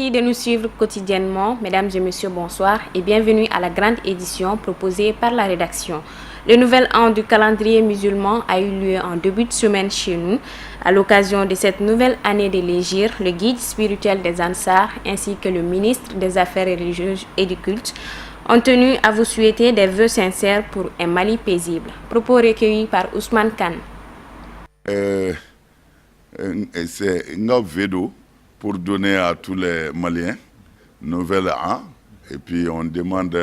Merci de nous suivre quotidiennement. Mesdames et messieurs, bonsoir et bienvenue à la grande édition proposée par la rédaction. Le nouvel an du calendrier musulman a eu lieu en début de semaine chez nous. À l'occasion de cette nouvelle année de l'Hégire, le guide spirituel des Ansars ainsi que le ministre des Affaires religieuses et du culte ont tenu à vous souhaiter des vœux sincères pour un Mali paisible. Propos recueillis par Ousmane Khan. C'est un vélo pour donner à tous les Maliens nouvel an. Et puis on demande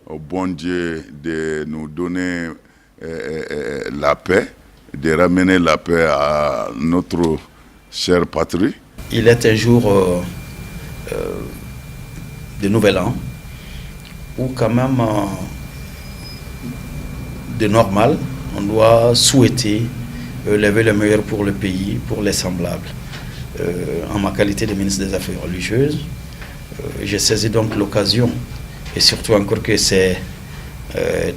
au bon Dieu de nous donner la paix, de ramener la paix à notre chère patrie. Il est un jour de nouvel an où quand même de normal, on doit souhaiter lever le meilleur pour le pays, pour les semblables. En ma qualité de ministre des Affaires religieuses, j'ai saisi donc l'occasion, et surtout encore que c'est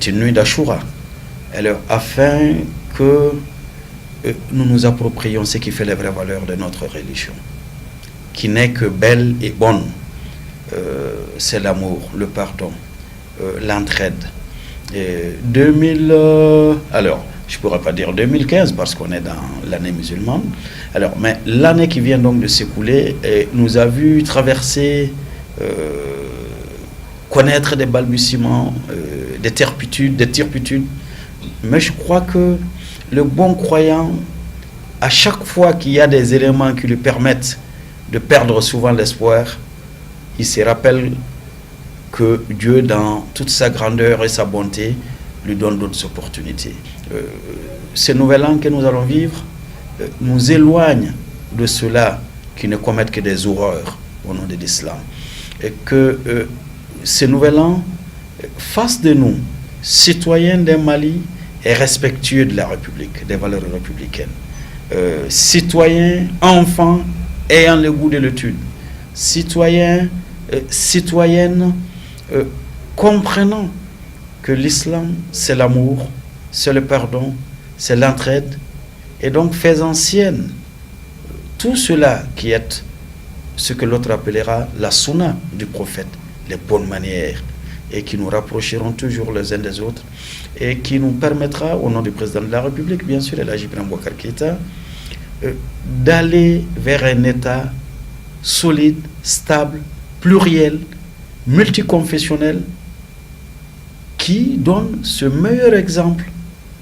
une nuit d'Achoura, afin que nous nous approprions ce qui fait les vraies valeurs de notre religion, qui n'est que belle et bonne. C'est l'amour, le pardon, l'entraide. Je ne pourrais pas dire 2015 parce qu'on est dans l'année musulmane. Mais l'année qui vient donc de s'écouler nous a vu traverser, connaître des balbutiements, des turpitudes. Mais je crois que le bon croyant, à chaque fois qu'il y a des éléments qui lui permettent de perdre souvent l'espoir, il se rappelle que Dieu, dans toute sa grandeur et sa bonté, lui donne d'autres opportunités. Ce nouvel an que nous allons vivre nous éloigne de ceux-là qui ne commettent que des horreurs au nom de l'islam. Et que ce nouvel an fasse de nous citoyens d'un Mali et respectueux de la République, des valeurs républicaines. Citoyens, enfants ayant le goût de l'étude. Citoyennes, comprenant que l'islam, c'est l'amour, c'est le pardon, c'est l'entraide, et donc faisant sienne tout cela qui est ce que l'autre appellera la sunna du prophète, les bonnes manières, et qui nous rapprocheront toujours les uns des autres, et qui nous permettra, au nom du président de la République, bien sûr, Elhadji Ibrahima Boubacar Keïta, d'aller vers un État solide, stable, pluriel, multiconfessionnel, qui donne ce meilleur exemple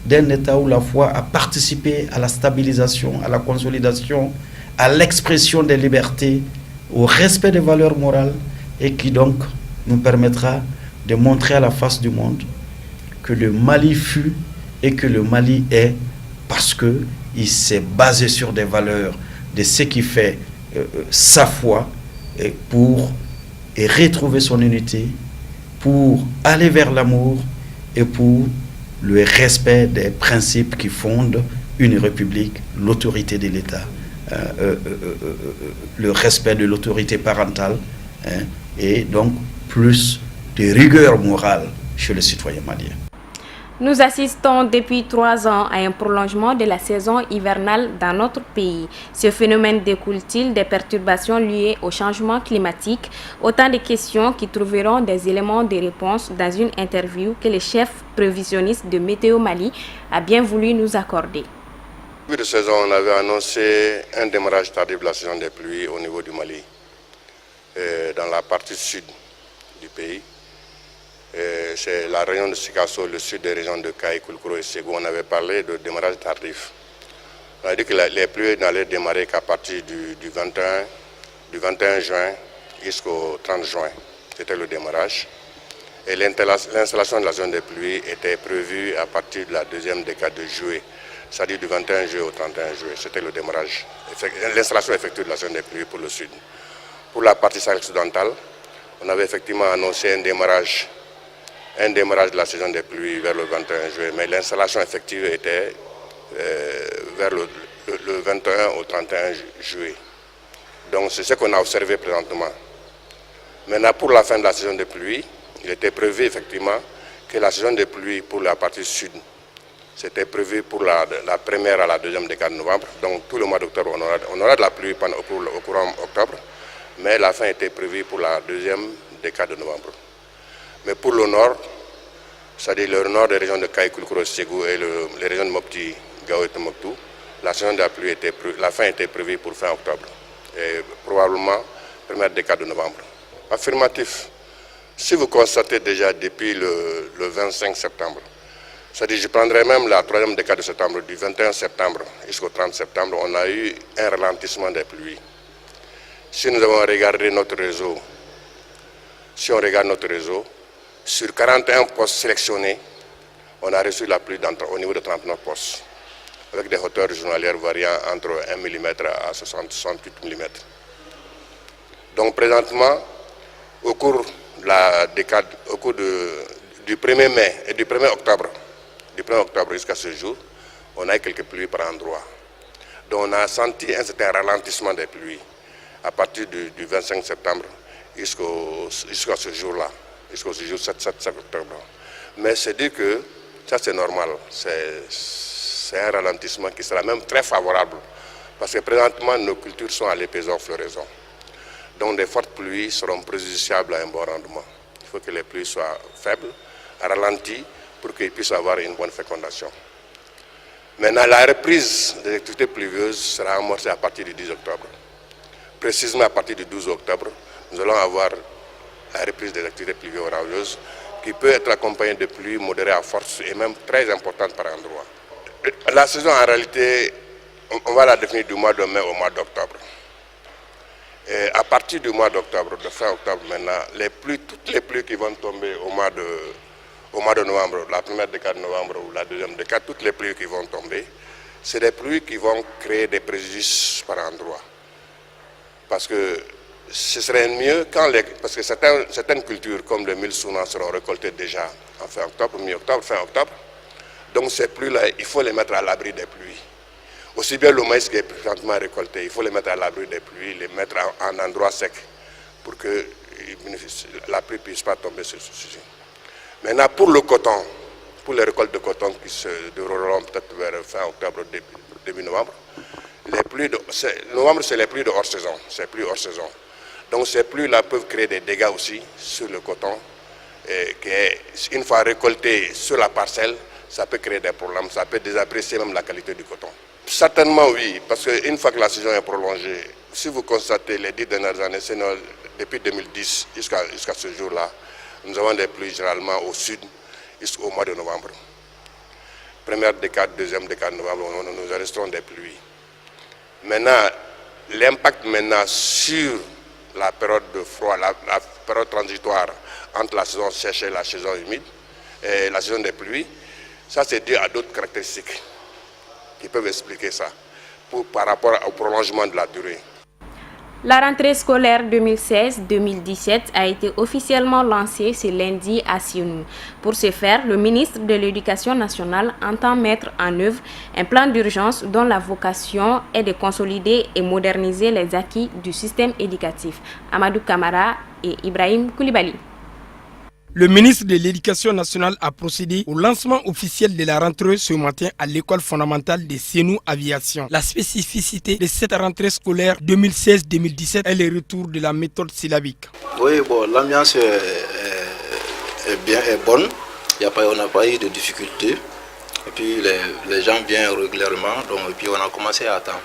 d'un État où la foi a participé à la stabilisation, à la consolidation, à l'expression des libertés, au respect des valeurs morales, et qui donc nous permettra de montrer à la face du monde que le Mali fut et que le Mali est, parce qu'il s'est basé sur des valeurs de ce qui fait sa foi pour retrouver son unité, pour aller vers l'amour et pour le respect des principes qui fondent une république, l'autorité de l'État, le respect de l'autorité parentale, et donc plus de rigueur morale chez le citoyen malien. Nous assistons depuis 3 ans à un prolongement de la saison hivernale dans notre pays. Ce phénomène découle-t-il des perturbations liées au changement climatique? Autant de questions qui trouveront des éléments de réponse dans une interview que le chef prévisionniste de Météo Mali a bien voulu nous accorder. Au début de saison, on avait annoncé un démarrage tardif de la saison des pluies au niveau du Mali, dans la partie sud du pays. C'est la région de Sikasso, le sud des régions de Kaï, Koulikoro et Ségou. On avait parlé de démarrage tardif. On a dit que les pluies n'allaient démarrer qu'à partir du 21 juin jusqu'au 30 juin. C'était le démarrage. Et l'installation de la zone des pluies était prévue à partir de la deuxième décade de juillet, c'est-à-dire du 21 juillet au 31 juillet. C'était le démarrage, l'installation effective de la zone des pluies pour le sud. Pour la partie occidentale, on avait effectivement annoncé un démarrage de la saison des pluies vers le 21 juillet, mais l'installation effective était vers le 21 au 31 juillet. Donc c'est ce qu'on a observé présentement. Maintenant, pour la fin de la saison des pluies, il était prévu effectivement que la saison des pluies pour la partie sud, c'était prévu pour la première à la deuxième décade de novembre. Donc tout le mois d'octobre, on aura de la pluie au courant octobre. mais la fin était prévue pour la deuxième décade de novembre. Mais pour le nord, c'est-à-dire le nord des régions de Kaï, Koulikoro, Ségou et les régions de Mopti, Gao et Tombouctou, la saison de la pluie la fin était prévue pour fin octobre et probablement première décade de novembre. Affirmatif. Si vous constatez déjà depuis le 25 septembre, c'est-à-dire je prendrai même la troisième décade de septembre, du 21 septembre jusqu'au 30 septembre, on a eu un ralentissement des pluies. Si nous avons regardé notre réseau, si on regarde notre réseau, sur 41 postes sélectionnés, on a reçu la pluie au niveau de 39 postes, avec des hauteurs journalières variant entre 1 mm à 68 mm. Donc présentement, au cours de la décade, au cours du 1er mai et du 1er octobre, jusqu'à ce jour, on a eu quelques pluies par endroit. Donc on a senti un certain ralentissement des pluies à partir du 25 septembre jusqu'à ce jour-là, jusqu'au jour 7 octobre. Mais c'est dire que ça c'est normal, c'est un ralentissement qui sera même très favorable parce que présentement nos cultures sont à l'épaisseur floraison. Donc des fortes pluies seront préjudiciables à un bon rendement. Il faut que les pluies soient faibles, ralenties, pour qu'ils puissent avoir une bonne fécondation. Maintenant, la reprise des activités pluvieuses sera amorcée à partir du 10 octobre. Précisément à partir du 12 octobre, nous allons avoir la reprise des activités pluvieuses orageuses qui peut être accompagnée de pluies modérées à fortes et même très importantes par endroit. La saison, en réalité, on va la définir du mois de mai au mois d'octobre. Et à partir du mois d'octobre, de fin octobre maintenant, toutes les pluies qui vont tomber au mois de novembre, la première décade de novembre ou la deuxième décade, toutes les pluies qui vont tomber, c'est des pluies qui vont créer des préjudices par endroit. Parce que ce serait mieux parce que certaines cultures comme le mil souna seront récoltées déjà en fin octobre, mi-octobre, fin octobre. Donc ces pluies-là, il faut les mettre à l'abri des pluies. Aussi bien le maïs qui est présentement récolté, il faut les mettre à l'abri des pluies, les mettre en endroit sec pour que la pluie ne puisse pas tomber sur ce sujet. Maintenant, pour le coton, pour les récoltes de coton qui se dérouleront peut-être vers fin octobre, début novembre, novembre, c'est les pluies de hors-saison, c'est pluies hors-saison. Donc ces pluies-là peuvent créer des dégâts aussi sur le coton, une fois récolté sur la parcelle, ça peut créer des problèmes, ça peut désapprécier même la qualité du coton. Certainement oui, parce qu'une fois que la saison est prolongée, si vous constatez les 10 dernières années, depuis 2010 jusqu'à ce jour-là, nous avons des pluies généralement au sud jusqu'au mois de novembre. Première décade, deuxième décade de novembre, nous arrêterons des pluies. Maintenant, l'impact sur la période de froid, la période transitoire entre la saison sèche et la saison humide, et la saison des pluies, ça c'est dû à d'autres caractéristiques qui peuvent expliquer ça par rapport au prolongement de la durée. La rentrée scolaire 2016-2017 a été officiellement lancée ce lundi à Sionou. Pour ce faire, le ministre de l'Éducation nationale entend mettre en œuvre un plan d'urgence dont la vocation est de consolider et moderniser les acquis du système éducatif. Amadou Kamara et Ibrahim Koulibaly. Le ministre de l'Éducation nationale a procédé au lancement officiel de la rentrée ce matin à l'école fondamentale de Sionou Aviation. La spécificité de cette rentrée scolaire 2016-2017 est le retour de la méthode syllabique. Oui, bon, l'ambiance est bonne. On n'a pas eu de difficultés. Et puis les gens viennent régulièrement. Donc, et puis on a commencé à attendre.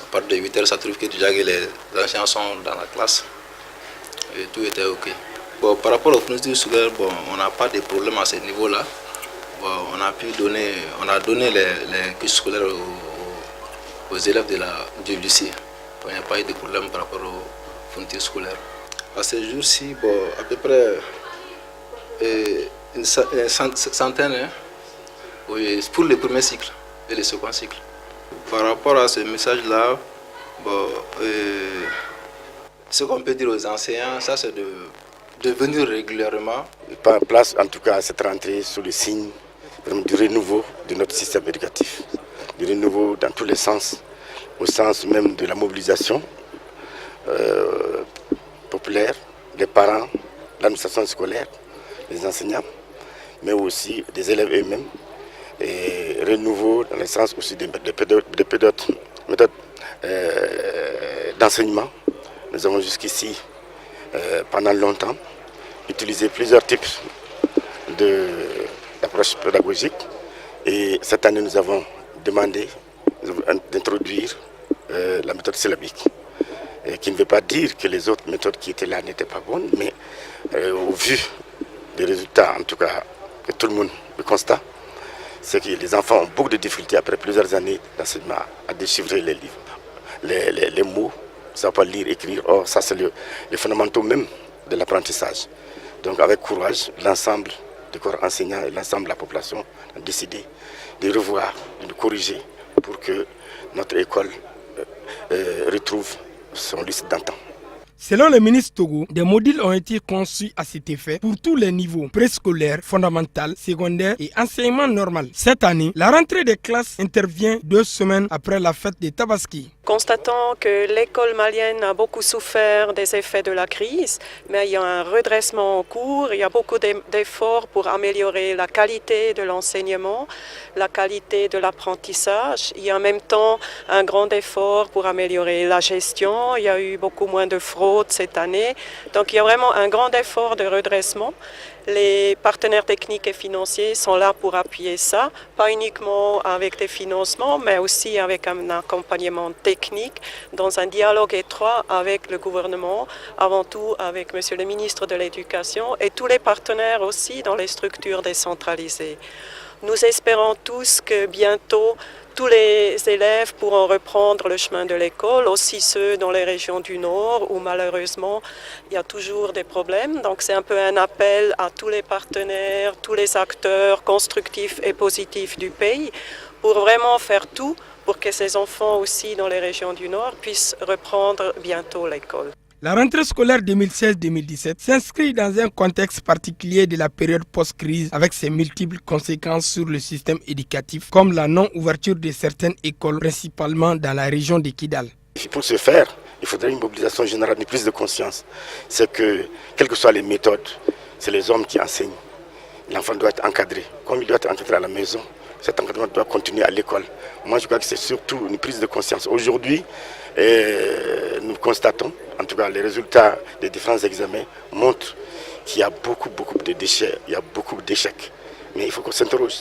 À partir de 8h, ça trouve que déjà les anciens sont dans la classe. Et tout était OK. Bon, par rapport aux fournitures scolaires, bon, on n'a pas de problème à ce niveau-là. Bon, on a donné les kits scolaires aux élèves du lycée. Bon, il n'y a pas eu de problème par rapport aux fournitures scolaires. À ce jour-ci, bon, à peu près une centaine, hein, oui, pour le premier cycle et le second cycle. Par rapport à ce message-là, bon, ce qu'on peut dire aux enseignants, ça c'est de venir régulièrement. Par place, en tout cas, à cette rentrée, sous le signe du renouveau de notre système éducatif. Du renouveau dans tous les sens, au sens même de la mobilisation populaire, des parents, l'administration scolaire, les enseignants, mais aussi des élèves eux-mêmes. Et renouveau dans le sens aussi des méthodes d'enseignement, nous avons jusqu'ici, pendant longtemps, utilisé plusieurs types d'approches pédagogiques. Et cette année, nous avons demandé d'introduire la méthode syllabique, qui ne veut pas dire que les autres méthodes qui étaient là n'étaient pas bonnes, mais au vu des résultats, en tout cas, que tout le monde le constate, c'est que les enfants ont beaucoup de difficultés après plusieurs années d'enseignement à déchiffrer les livres, les mots, ils ne savent pas lire, écrire. Or, ça, c'est les fondamentaux même de l'apprentissage. Donc, avec courage, l'ensemble du corps enseignant et l'ensemble de la population ont décidé de revoir, de corriger pour que notre école retrouve son lycée d'antan. Selon le ministre Togo, des modules ont été conçus à cet effet pour tous les niveaux, préscolaire, fondamental, secondaire et enseignement normal. Cette année, la rentrée des classes intervient 2 semaines après la fête des Tabaski. Constatant que l'école malienne a beaucoup souffert des effets de la crise, mais il y a un redressement en cours, il y a beaucoup d'efforts pour améliorer la qualité de l'enseignement, la qualité de l'apprentissage. Il y a en même temps un grand effort pour améliorer la gestion, il y a eu beaucoup moins de fraude cette année, donc il y a vraiment un grand effort de redressement. Les partenaires techniques et financiers sont là pour appuyer ça, pas uniquement avec des financements, mais aussi avec un accompagnement technique dans un dialogue étroit avec le gouvernement, avant tout avec Monsieur le ministre de l'Éducation et tous les partenaires aussi dans les structures décentralisées. Nous espérons tous que bientôt tous les élèves pourront reprendre le chemin de l'école, aussi ceux dans les régions du Nord où malheureusement il y a toujours des problèmes. Donc c'est un peu un appel à tous les partenaires, tous les acteurs constructifs et positifs du pays pour vraiment faire tout pour que ces enfants aussi dans les régions du Nord puissent reprendre bientôt l'école. La rentrée scolaire 2016-2017 s'inscrit dans un contexte particulier de la période post-crise avec ses multiples conséquences sur le système éducatif, comme la non-ouverture de certaines écoles, principalement dans la région de Kidal. Pour ce faire, il faudrait une mobilisation générale, une prise de conscience. C'est que, quelles que soient les méthodes, c'est les hommes qui enseignent. L'enfant doit être encadré. Comme il doit être encadré à la maison, cet encadrement doit continuer à l'école. Moi, je crois que c'est surtout une prise de conscience. Aujourd'hui, nous constatons, en tout cas les résultats des différents examens montrent qu'il y a beaucoup de déchets, il y a beaucoup d'échecs. Mais il faut qu'on s'interroge.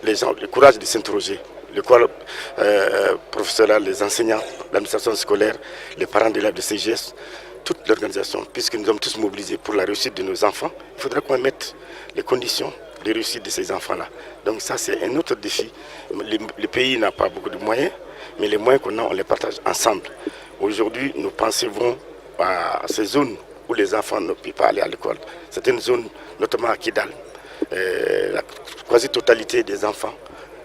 Les gens, le courage de s'interroger. Le corps professionnel, les enseignants, l'administration scolaire, les parents d'élèves de CGS, toute l'organisation, puisque nous sommes tous mobilisés pour la réussite de nos enfants, il faudrait qu'on mette les conditions de réussite de ces enfants-là. Donc ça, c'est un autre défi. Le pays n'a pas beaucoup de moyens, mais les moyens qu'on a, on les partage ensemble. Aujourd'hui, nos pensées vont à ces zones où les enfants ne peuvent pas aller à l'école. C'est une zone, notamment à Kidal. La quasi-totalité des enfants,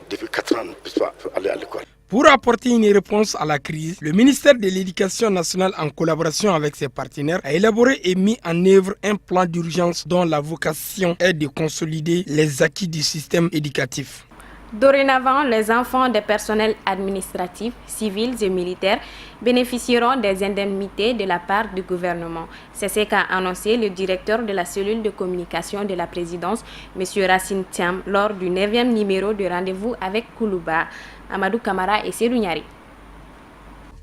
depuis 4 ans, ne peuvent pas aller à l'école. Pour apporter une réponse à la crise, le ministère de l'Éducation nationale, en collaboration avec ses partenaires, a élaboré et mis en œuvre un plan d'urgence dont la vocation est de consolider les acquis du système éducatif. Dorénavant, les enfants des personnels administratifs, civils et militaires bénéficieront des indemnités de la part du gouvernement. C'est ce qu'a annoncé le directeur de la cellule de communication de la présidence, M. Racine Thiam, lors du 9e numéro de rendez-vous avec Koulouba, Amadou Kamara et Seydou Niari.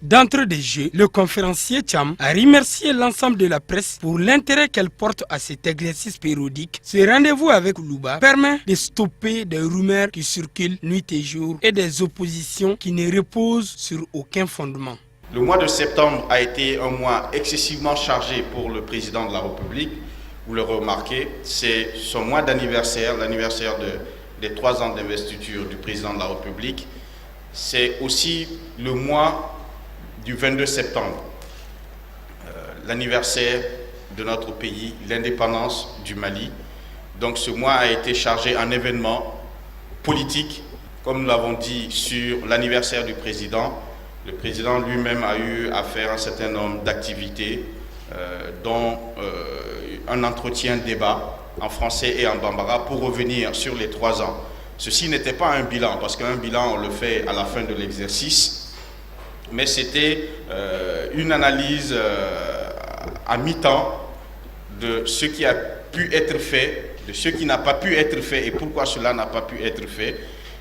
D'entrée de jeu, le conférencier Thiam a remercié l'ensemble de la presse pour l'intérêt qu'elle porte à cet exercice périodique. Ce rendez-vous avec Koulouba permet de stopper des rumeurs qui circulent nuit et jour et des oppositions qui ne reposent sur aucun fondement. Le mois de septembre a été un mois excessivement chargé pour le président de la République. Vous le remarquez, c'est son mois d'anniversaire, l'anniversaire des 3 ans d'investiture du président de la République. C'est aussi le mois du 22 septembre, l'anniversaire de notre pays, l'indépendance du Mali. Donc ce mois a été chargé en événements politiques, comme nous l'avons dit, sur l'anniversaire du président. Le président lui-même a eu à faire un certain nombre d'activités, dont un entretien-débat en français et en bambara pour revenir sur les 3 ans. Ceci n'était pas un bilan, parce qu'un bilan, on le fait à la fin de l'exercice, mais c'était une analyse à mi-temps de ce qui a pu être fait, de ce qui n'a pas pu être fait et pourquoi cela n'a pas pu être fait.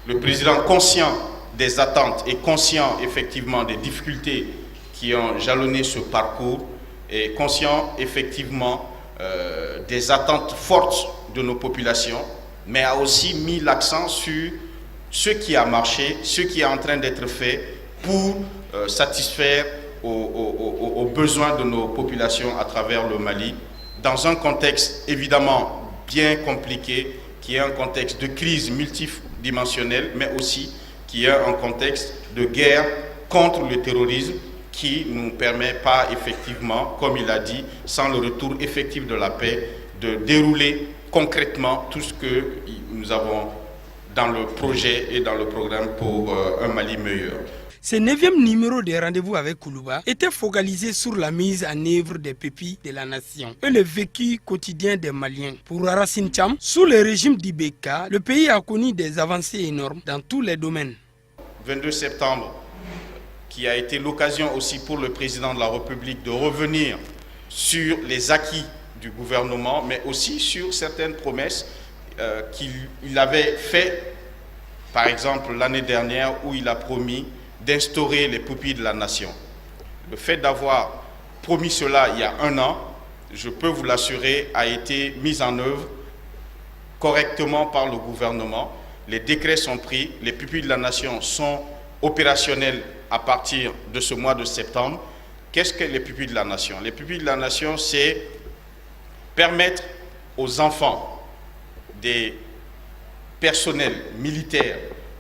Le président, conscient des attentes et conscient effectivement des difficultés qui ont jalonné ce parcours et conscient effectivement des attentes fortes de nos populations, mais a aussi mis l'accent sur ce qui a marché, ce qui est en train d'être fait pour satisfaire aux besoins de nos populations à travers le Mali, dans un contexte évidemment bien compliqué, qui est un contexte de crise multidimensionnelle, mais aussi qui est un contexte de guerre contre le terrorisme, qui ne nous permet pas effectivement, comme il a dit, sans le retour effectif de la paix, de dérouler concrètement tout ce que nous avons dans le projet et dans le programme pour un Mali meilleur. Ce 9e numéro de Rendez-vous avec Koulouba était focalisé sur la mise en œuvre des pupilles de la nation et le vécu quotidien des Maliens. Pour Racine Thiam, sous le régime d'Ibeka, le pays a connu des avancées énormes dans tous les domaines. 22 septembre, qui a été l'occasion aussi pour le président de la République de revenir sur les acquis du gouvernement, mais aussi sur certaines promesses qu'il avait faites, par exemple l'année dernière où il a promis d'instaurer les pupilles de la nation. Le fait d'avoir promis cela il y a 1 an, je peux vous l'assurer, a été mis en œuvre correctement par le gouvernement. Les décrets sont pris, les pupilles de la nation sont opérationnelles à partir de ce mois de septembre. Qu'est-ce que les pupilles de la nation? Les pupilles de la nation, c'est permettre aux enfants des personnels militaires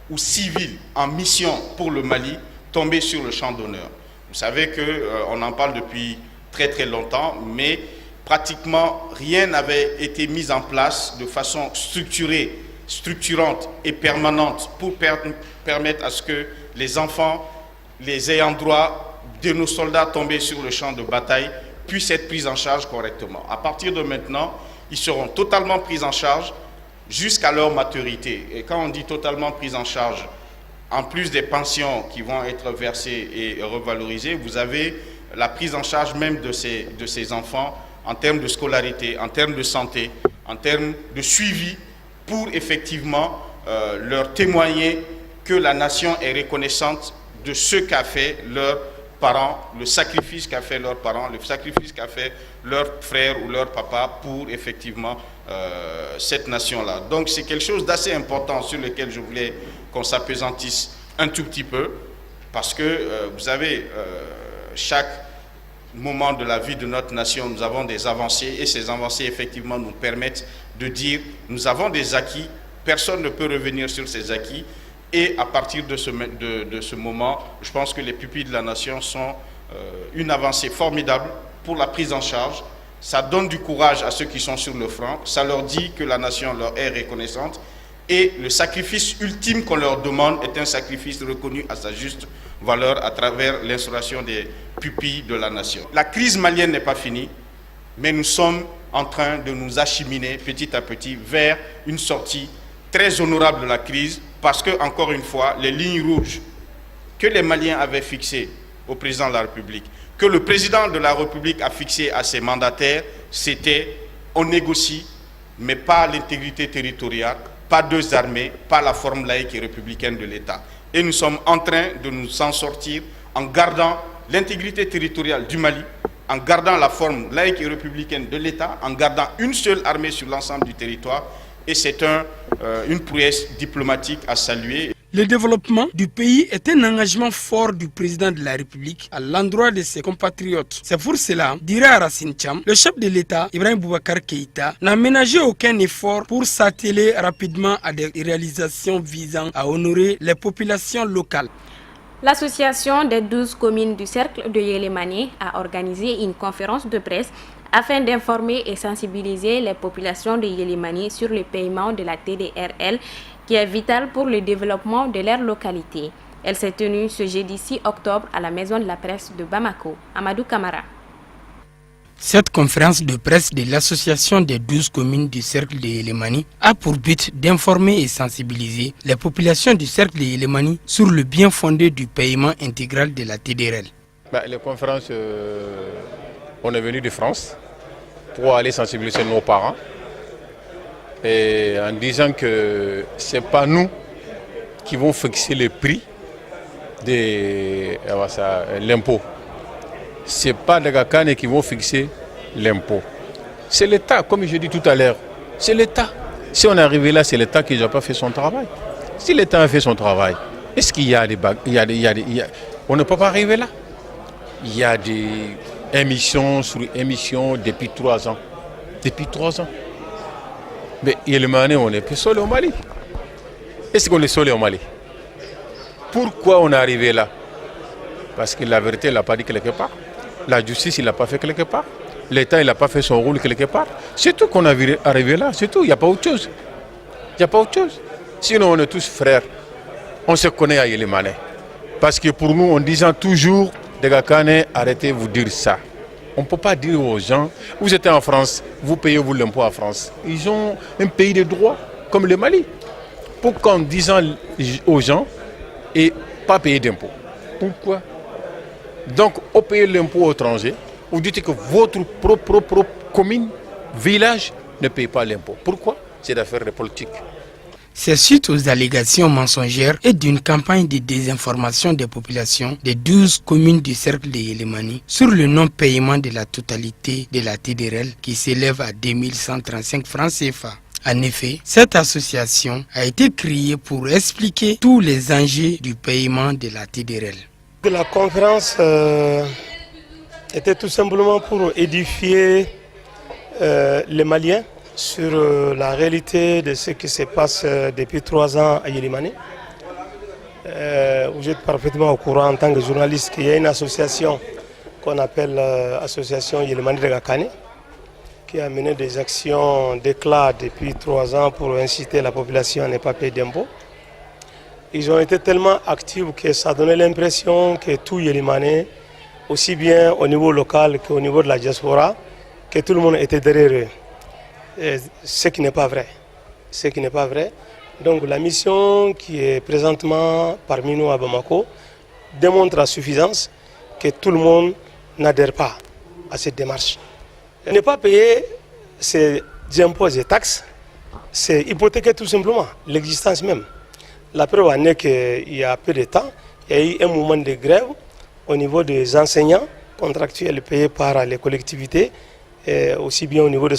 ou civils en mission pour le Mali tomber sur le champ d'honneur. Vous savez qu'on en parle depuis très très longtemps, mais pratiquement rien n'avait été mis en place de façon structurée, structurante et permanente pour permettre à ce que les enfants, les ayants droit de nos soldats tombés sur le champ de bataille puissent être pris en charge correctement. À partir de maintenant, ils seront totalement pris en charge jusqu'à leur maturité. Et quand on dit totalement pris en charge, en plus des pensions qui vont être versées et revalorisées, vous avez la prise en charge même de ces enfants en termes de scolarité, en termes de santé, en termes de suivi, pour effectivement leur témoigner que la nation est reconnaissante de ce qu'a fait leurs parents, le sacrifice qu'a fait leurs parents, le sacrifice qu'a fait leur frère ou leur papa pour effectivement cette nation-là. Donc c'est quelque chose d'assez important sur lequel je voulais qu'on s'appesantisse un tout petit peu, parce que vous savez, chaque moment de la vie de notre nation, nous avons des avancées, et ces avancées effectivement nous permettent de dire nous avons des acquis, personne ne peut revenir sur ces acquis. Et à partir de ce moment, je pense que les pupilles de la nation sont une avancée formidable pour la prise en charge. Ça donne du courage à ceux qui sont sur le front. Ça leur dit que la nation leur est reconnaissante. Et le sacrifice ultime qu'on leur demande est un sacrifice reconnu à sa juste valeur à travers l'instauration des pupilles de la nation. La crise malienne n'est pas finie, mais nous sommes en train de nous acheminer petit à petit vers une sortie très honorable de la crise, parce que, encore une fois, les lignes rouges que les Maliens avaient fixées au président de la République, que le président de la République a fixées à ses mandataires, c'était on négocie, mais pas l'intégrité territoriale, pas 2 armées, pas la forme laïque et républicaine de l'État. Et nous sommes en train de nous en sortir en gardant l'intégrité territoriale du Mali, en gardant la forme laïque et républicaine de l'État, en gardant une seule armée sur l'ensemble du territoire. Et c'est une prouesse diplomatique à saluer. Le développement du pays est un engagement fort du président de la République à l'endroit de ses compatriotes. C'est pour cela, dirait Racine Thiam, le chef de l'État, Ibrahim Boubacar Keïta, n'a ménagé aucun effort pour s'atteler rapidement à des réalisations visant à honorer les populations locales. L'association des 12 communes du cercle de Yélémané a organisé une conférence de presse afin d'informer et sensibiliser les populations de Yélémané sur le paiement de la TDRL qui est vital pour le développement de leur localité. Elle s'est tenue ce jeudi 6 octobre à la Maison de la Presse de Bamako. Amadou Kamara. Cette conférence de presse de l'association des 12 communes du cercle de Yélémané a pour but d'informer et sensibiliser les populations du cercle de Yélémané sur le bien fondé du paiement intégral de la TDRL. Les conférences, on est venu de France pour aller sensibiliser nos parents et en disant que ce n'est pas nous qui vont fixer le prix de l'impôt. ce n'est pas les Gakane qui vont fixer l'impôt. C'est l'État, comme je dis tout à l'heure. C'est l'État. Si on est arrivé là, c'est l'État qui n'a pas fait son travail. Si l'État a fait son travail, est-ce qu'il y a des on ne peut pas arriver là. Il y a des émissions sur émissions depuis 3 ans. Depuis 3 ans. Mais Yélémané, on est plus seul au Mali. Est-ce qu'on est seul au Mali? Pourquoi on est arrivé là? Parce que la vérité, il n'a pas dit quelque part. La justice, il n'a pas fait quelque part. L'État, il n'a pas fait son rôle quelque part. C'est tout qu'on est arrivé là, c'est tout. Il n'y a pas autre chose. Il n'y a pas autre chose. Sinon, on est tous frères. On se connaît à Yélémané. Parce que pour nous, en disant toujours, les Gakane, arrêtez de vous dire ça. On ne peut pas dire aux gens, vous êtes en France, vous payez vous l'impôt en France. Ils ont un pays de droit, comme le Mali. Pourquoi en disant aux gens, et pas payer d'impôts? Pourquoi? Donc, au payer l'impôt aux étrangers, vous dites que votre propre commune, village, ne paye pas l'impôt. Pourquoi? C'est d'affaires de politique. C'est suite aux allégations mensongères et d'une campagne de désinformation des populations des 12 communes du cercle de Yélémani sur le non-paiement de la totalité de la TDRL qui s'élève à 2135 francs CFA. En effet, cette association a été créée pour expliquer tous les enjeux du paiement de la TDRL. La conférence était tout simplement pour édifier les Maliens sur la réalité de ce qui se passe depuis 3 ans à Yélémani. Vous êtes parfaitement au courant en tant que journaliste qu'il y a une association qu'on appelle Association Yélémani de Gakane qui a mené des actions d'éclat depuis 3 ans pour inciter la population à ne pas payer d'impôts. Ils ont été tellement actifs que ça donnait l'impression que tout Yélémani, aussi bien au niveau local qu'au niveau de la diaspora, que tout le monde était derrière eux. Ce qui n'est pas vrai. Ce qui n'est pas vrai. Donc la mission qui est présentement parmi nous à Bamako démontre à suffisance que tout le monde n'adhère pas à cette démarche. Ne pas payer ces impôts et taxes, c'est hypothéquer tout simplement l'existence même. La preuve en est qu'il y a peu de temps, il y a eu un mouvement de grève au niveau des enseignants contractuels payés par les collectivités, et aussi bien au niveau de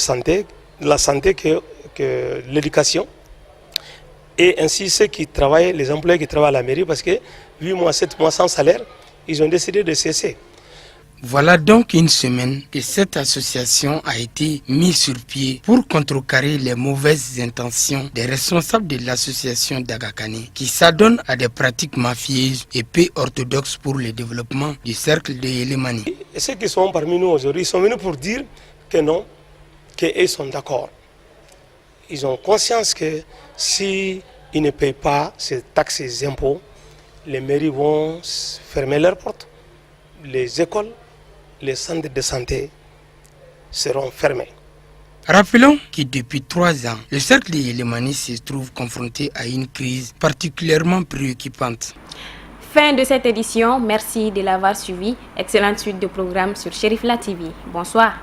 la santé que l'éducation. Et ainsi ceux qui travaillent, les employés qui travaillent à la mairie, parce que 8 mois, 7 mois sans salaire, ils ont décidé de cesser. Voilà donc une semaine que cette association a été mise sur pied pour contrecarrer les mauvaises intentions des responsables de l'association d'Agakane qui s'adonnent à des pratiques mafieuses et peu orthodoxes pour le développement du cercle de Yélémani. Et ceux qui sont parmi nous aujourd'hui, ils sont venus pour dire que non, qu'ils sont d'accord. Ils ont conscience que s'ils ne payent pas ces taxes et ces impôts, les mairies vont fermer leurs portes, les écoles, les centres de santé seront fermés. Rappelons que depuis 3 ans, le cercle de Yélémani se trouve confronté à une crise particulièrement préoccupante. Fin de cette édition, merci de l'avoir suivi. Excellente suite de programmes sur Cherifla TV. Bonsoir.